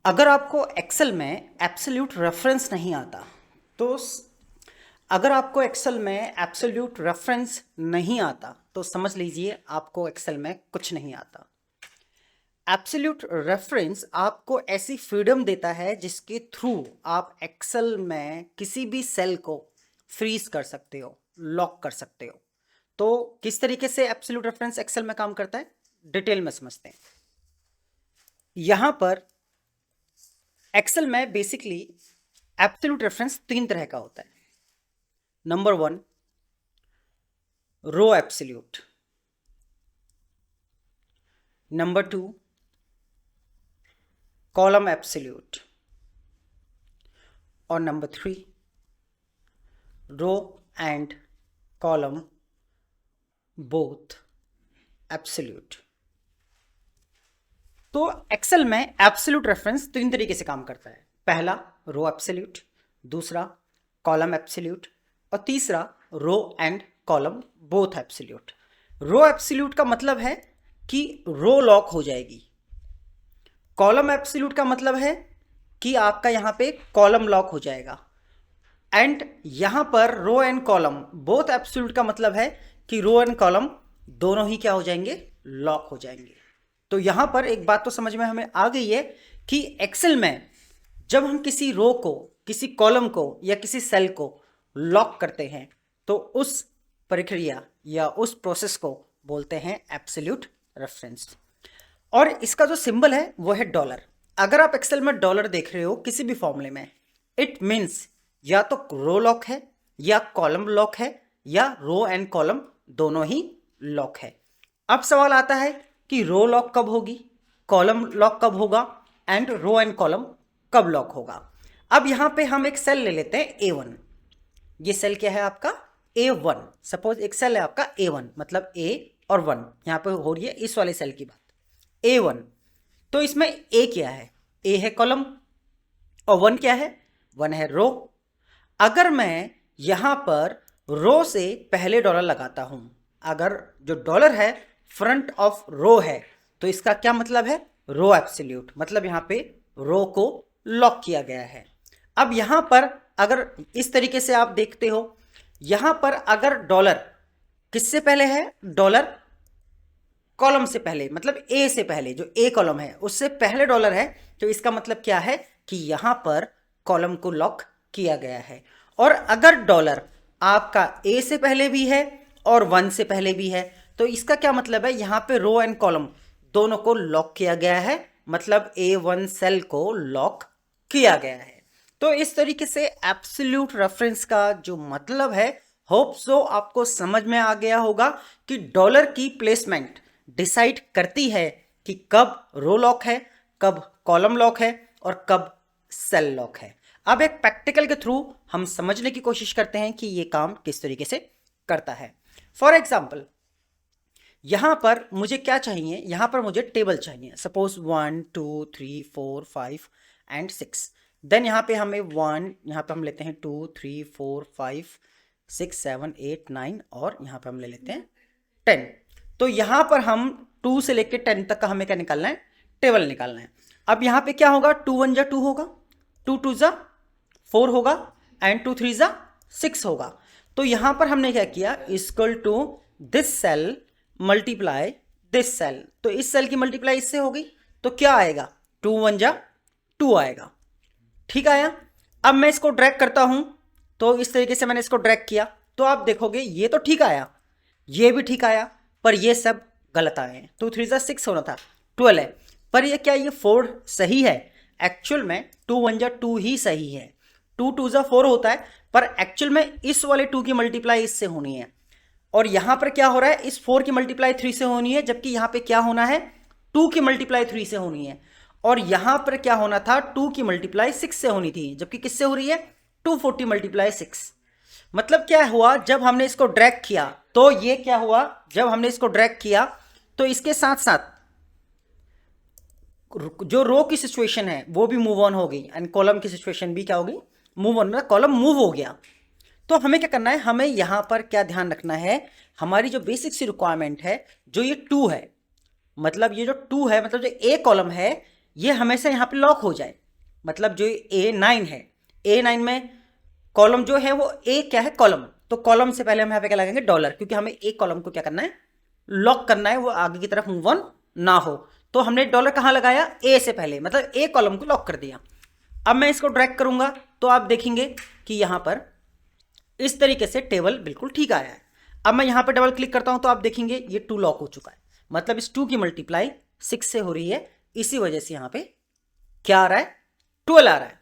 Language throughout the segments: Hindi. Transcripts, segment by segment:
अगर आपको एक्सेल में एब्सोल्यूट रेफरेंस नहीं आता तो अगर आपको एक्सेल में एब्सोल्यूट रेफरेंस नहीं आता तो समझ लीजिए आपको एक्सेल में कुछ नहीं आता। एब्सोल्यूट रेफरेंस आपको ऐसी फ्रीडम देता है जिसके थ्रू आप एक्सेल में किसी भी सेल को फ्रीज कर सकते हो, लॉक कर सकते हो। तो किस तरीके से एब्सोल्यूट रेफरेंस एक्सेल में काम करता है डिटेल में समझते हैं। यहां पर एक्सेल में बेसिकली एब्सोल्यूट रेफरेंस तीन तरह का होता है। Number 1 row absolute, number 2 column absolute और number 3 row and column both absolute. तो एक्सेल में एब्सोल्यूट रेफरेंस तीन तरीके से काम करता है। पहला रो एब्सोल्यूट, दूसरा कॉलम एब्सोल्यूट और तीसरा row and column both absolute. Row absolute का मतलब है कि रो लॉक हो जाएगी। कॉलम एब्सोल्यूट का मतलब है कि आपका यहां पे कॉलम लॉक हो जाएगा। एंड यहां पर row and column both absolute का मतलब है कि रो एंड कॉलम दोनों ही क्या हो जाएंगे, लॉक हो जाएंगे। तो यहां पर एक बात तो समझ में हमें आ गई है कि एक्सेल में जब हम किसी रो को, किसी कॉलम को या किसी सेल को लॉक करते हैं तो उस प्रक्रिया या उस प्रोसेस को बोलते हैं एब्सोल्यूट रेफरेंस। और इसका जो सिंबल है वो है डॉलर। अगर आप एक्सेल में डॉलर देख रहे हो किसी भी फॉर्मूले में, इट मीन्स या तो रो लॉक है या कॉलम लॉक है या रो एंड कॉलम दोनों ही लॉक है। अब सवाल आता है कि रो लॉक कब होगी, कॉलम लॉक कब होगा एंड रो एंड कॉलम कब लॉक होगा। अब यहां पे हम एक सेल ले लेते हैं A1। ये सेल क्या है आपका A1। सपोज एक सेल है आपका A1, मतलब A और 1 यहां पे हो रही है इस वाले सेल की बात A1। तो इसमें A क्या है, A है कॉलम और 1 क्या है, 1 है रो। अगर मैं यहां पर रो से पहले डॉलर लगाता हूं, अगर जो डॉलर है फ्रंट ऑफ रो है तो इसका क्या मतलब है, रो एब्सोल्यूट, मतलब यहां पे रो को लॉक किया गया है। अब यहां पर अगर इस तरीके से आप देखते हो, यहां पर अगर डॉलर किससे पहले है, डॉलर कॉलम से पहले, मतलब ए से पहले, जो ए कॉलम है उससे पहले डॉलर है, तो इसका मतलब क्या है कि यहां पर कॉलम को लॉक किया गया है। और अगर डॉलर आपका ए से पहले भी है और 1 से पहले भी है तो इसका क्या मतलब है, यहां पे रो एंड कॉलम दोनों को लॉक किया गया है, मतलब A1 सेल को लॉक किया गया है। तो इस तरीके से एब्सोल्यूट रेफरेंस का जो मतलब है, होप सो आपको समझ में आ गया होगा कि डॉलर की प्लेसमेंट डिसाइड करती है कि कब रो लॉक है, कब कॉलम लॉक है और कब सेल लॉक है। अब एक प्रैक्टिकल के थ्रू हम समझने की कोशिश करते हैं कि ये काम किस तरीके से करता है। फॉर एग्जाम्पल यहां पर मुझे क्या चाहिए, यहां पर मुझे टेबल चाहिए। Suppose 1 2 3 4 5 and 6। देन यहां पे हमें 1, यहां पे हम लेते हैं 2 3 4 5 6 7 8 9 और यहां पे हम ले लेते हैं 10। तो यहां पर हम 2 से लेकर 10 तक का हमें क्या निकालना है, टेबल निकालना है। अब यहां पे क्या होगा, 2 1 जा 2 होगा, 2 2 जा 4 होगा एंड 2 3 जा 6 होगा। तो यहां पर हमने क्या किया, equal to this cell multiply this cell. तो इस सेल की मल्टीप्लाई इससे होगी तो क्या आएगा, 2 1 जा 2 आएगा। ठीक आया। अब मैं इसको ड्रैग करता हूं, तो इस तरीके से मैंने इसको ड्रैग किया तो आप देखोगे ये तो ठीक आया, ये भी ठीक आया, पर ये सब गलत आए हैं। 2 3 जा 6 होना था, 12 है। पर ये क्या, ये 4 सही है? एक्चुअल में 2 1 जा 2 ही सही है। 2 2 जा 4 होता है, पर एक्चुअल में इस वाले 2 की मल्टीप्लाई इससे होनी है। और यहां पर क्या हो रहा है, इस 4 की मल्टीप्लाई 3 से होनी है, जबकि यहां पे क्या होना है, 2 की मल्टीप्लाई 3 से होनी है। और यहां पर क्या होना था, 2 की मल्टीप्लाई 6 से होनी थी, जबकि किससे हो रही है, 240 मल्टीप्लाई 6। मतलब क्या हुआ, जब हमने इसको ड्रैग किया तो ये क्या हुआ, जब हमने इसको ड्रैग किया तो इसके साथ साथ जो रो की सिचुएशन है वो भी मूव ऑन हो गई एंड कॉलम की सिचुएशन भी क्या होगी, मूव ऑन, मतलब कॉलम मूव हो गया। तो हमें क्या करना है, हमें यहां पर क्या ध्यान रखना है, हमारी जो बेसिक सी रिक्वायरमेंट है, जो ये 2 है, मतलब ये जो 2 है, मतलब जो ए कॉलम है ये हमेशा यहाँ पे लॉक हो जाए, मतलब जो A9 है, A9 में कॉलम जो है वो ए क्या है, कॉलम, तो कॉलम से पहले हम यहाँ पे क्या लगाएंगे, डॉलर, क्योंकि हमें एक कॉलम को क्या करना है, लॉक करना है, वो आगे की तरफ मूव ऑन ना हो। तो हमने डॉलर कहाँ लगाया, ए से पहले, मतलब ए कॉलम को लॉक कर दिया। अब मैं इसको ड्रैग करूंगा तो आप देखेंगे कि यहां पर इस तरीके से टेबल बिल्कुल ठीक आया है। अब मैं यहां पर डबल क्लिक करता हूं तो आप देखेंगे ये 2 लॉक हो चुका है, मतलब इस 2 की मल्टीप्लाई 6 से हो रही है, इसी वजह से यहां पे क्या आ रहा है, 12 आ रहा है।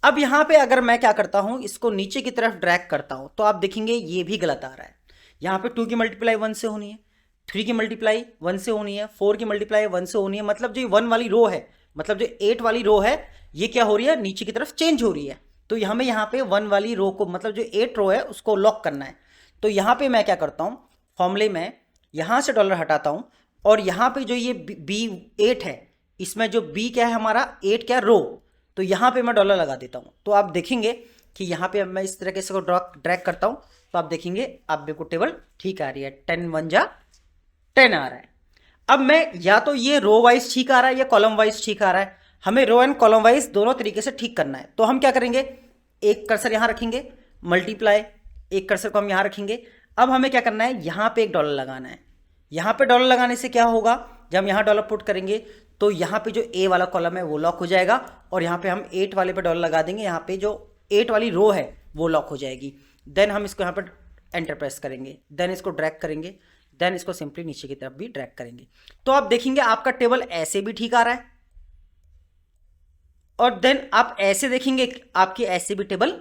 अब यहां पे अगर मैं क्या करता हूं, इसको नीचे की तरफ ड्रैग करता हूं तो आप देखेंगे ये भी गलत आ रहा है। यहां पे 2 की मल्टीप्लाई 1 से होनी है, 3 की मल्टीप्लाई 1 से होनी है, 4 की मल्टीप्लाई 1 से होनी है, मतलब जो 1 वाली रो है, मतलब जो 8 वाली रो है, ये क्या हो रही है, नीचे की तरफ चेंज हो रही है। तो हमें यहाँ पे 1 वाली रो को, मतलब जो 8 रो है उसको लॉक करना है। तो यहाँ पे मैं क्या करता हूँ, फॉर्मूले में यहाँ से डॉलर हटाता हूँ, और यहाँ पे जो ये B8 है, इसमें जो B क्या है हमारा, 8 क्या रो, तो यहाँ पे मैं डॉलर लगा देता हूँ। तो आप देखेंगे कि यहाँ पे मैं इस तरीके से ड्रैग करता हूँ तो आप देखेंगे अब बिल्कुल टेबल ठीक आ रही है, 10 1 जा 10 आ रहा है। अब मैं या तो ये रो वाइज ठीक आ रहा है या कॉलम वाइज ठीक आ रहा है, हमें रो एंड कॉलम वाइज दोनों तरीके से ठीक करना है। तो हम क्या करेंगे, एक कर्सर यहां रखेंगे, मल्टीप्लाई, एक कर्सर को हम यहां रखेंगे। अब हमें क्या करना है, यहां पे एक डॉलर लगाना है। यहां पे डॉलर लगाने से क्या होगा, जब हम यहां डॉलर पुट करेंगे तो यहां पे जो ए वाला कॉलम है वो लॉक हो जाएगा, और यहां पे हम 8 वाले पे डॉलर लगा देंगे, यहां पे जो 8 वाली रो है वो लॉक हो जाएगी। देन हम इसको यहां पर एंटर प्रेस करेंगे, देन इसको ड्रैग करेंगे, देन इसको सिंपली नीचे की तरफ भी ड्रैग करेंगे। तो आप देखेंगे आपका टेबल ऐसे भी ठीक आ रहा है, और देन आप ऐसे देखेंगे आपकी ऐसे भी टेबल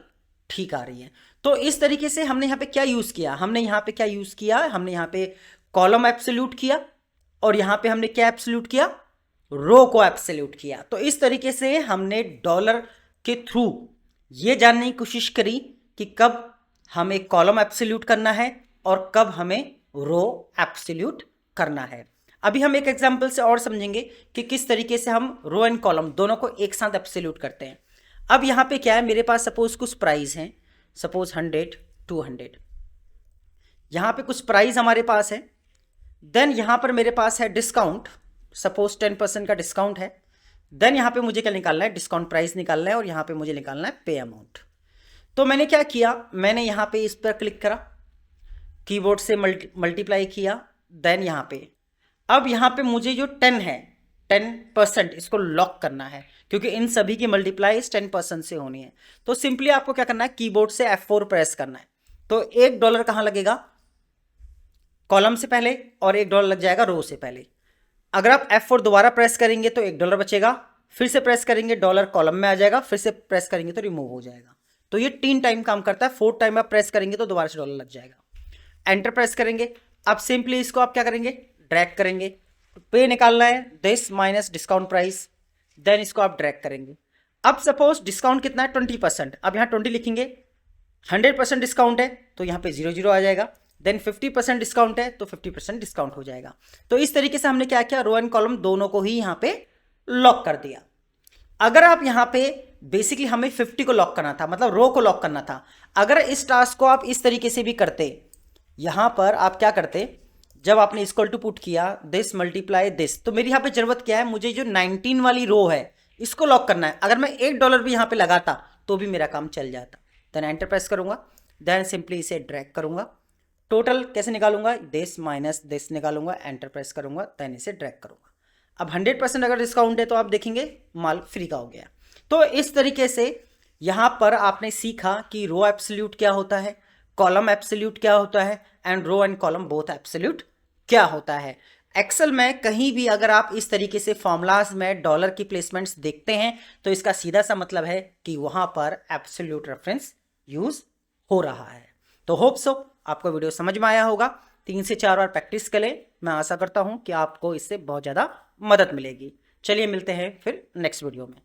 ठीक आ रही है। तो इस तरीके से हमने यहाँ पे क्या यूज किया, हमने यहाँ पे क्या यूज किया, हमने यहाँ पे कॉलम एब्सोल्यूट किया, और यहाँ पे हमने क्या एब्सोल्यूट किया, रो को एब्सोल्यूट किया। तो इस तरीके से हमने डॉलर के थ्रू ये जानने की कोशिश करी कि कब हमें कॉलम एब्सोल्यूट करना है और कब हमें रो एब्सोल्यूट करना है। अभी हम एक एग्जांपल से और समझेंगे कि किस तरीके से हम रो एंड कॉलम दोनों को एक साथ एब्सोल्यूट करते हैं। अब यहाँ पे क्या है, मेरे पास सपोज कुछ प्राइस हैं, सपोज 100 200, यहाँ पे कुछ प्राइस हमारे पास है। देन यहाँ पर मेरे पास है डिस्काउंट, सपोज 10% का डिस्काउंट है। देन यहाँ पे मुझे क्या निकालना है, डिस्काउंट प्राइस निकालना है, और यहाँ पे मुझे निकालना है पे अमाउंट। तो मैंने क्या किया, मैंने यहाँ पे इस पर क्लिक करा, कीबोर्ड से मल्टीप्लाई किया, देन यहाँ पे, अब यहाँ पे मुझे जो 10 है, 10% इसको लॉक करना है, क्योंकि इन सभी की मल्टीप्लाई 10% से होनी है। तो सिंपली आपको क्या करना है, कीबोर्ड से F4 प्रेस करना है। तो $1 कहाँ लगेगा, कॉलम से पहले, और $1 लग जाएगा रो से पहले। अगर आप F4 दोबारा प्रेस करेंगे तो $1 बचेगा, फिर से प्रेस करेंगे डॉलर कॉलम में आ जाएगा, फिर से प्रेस करेंगे तो रिमूव हो जाएगा। तो ये 3 टाइम काम करता है, 4th टाइम आप प्रेस करेंगे तो दोबारा से डॉलर लग जाएगा। एंटर प्रेस करेंगे। अब सिंपली इसको आप क्या करेंगे, ड्रैग करेंगे, पे निकालना है, this minus discount price, then इसको आप ड्रैग करेंगे। अब सपोज डिस्काउंट कितना है, 20%, अब यहाँ 20 लिखेंगे, 100% डिस्काउंट है तो यहाँ पे 0 0 आ जाएगा, देन 50% डिस्काउंट है तो 50% डिस्काउंट हो जाएगा। तो इस तरीके से हमने क्या किया, रो एंड कॉलम दोनों को ही यहाँ पे लॉक कर दिया। अगर आप यहाँ पे बेसिकली हमें 50 को लॉक करना था, मतलब रो को लॉक करना था, अगर इस टास्क को आप इस तरीके से भी करते, यहां पर आप क्या करते, जब आपने इक्वल टू पुट किया दिस मल्टीप्लाई दिस, तो मेरी यहाँ पे जरूरत क्या है, मुझे जो 19 वाली रो है इसको लॉक करना है। अगर मैं $1 भी यहाँ पे लगाता तो भी मेरा काम चल जाता। देन एंटर प्रेस करूंगा, देन सिंपली इसे ड्रैग करूंगा, टोटल कैसे निकालूंगा, दिस माइनस दिस निकालूंगा, एंटर प्रेस करूंगा, देन इसे ड्रैग करूंगा। अब 100% अगर डिस्काउंट है तो आप देखेंगे माल फ्री का हो गया। तो इस तरीके से यहां पर आपने सीखा कि रो एब्सोल्यूट क्या होता है, कॉलम एब्सोल्यूट क्या होता है, and row and column both absolute क्या होता है। एक्सेल में कहीं भी अगर आप इस तरीके से फॉर्मूलाज में डॉलर की प्लेसमेंट्स देखते हैं तो इसका सीधा सा मतलब है कि वहां पर एब्सोल्यूट रेफरेंस यूज हो रहा है। तो होप सो आपको वीडियो समझ में आया होगा। 3 से 4 बार प्रैक्टिस करें, मैं आशा करता हूं कि आपको इससे बहुत ज़्यादा मदद मिलेगी। चलिए मिलते हैं फिर नेक्स्ट वीडियो में।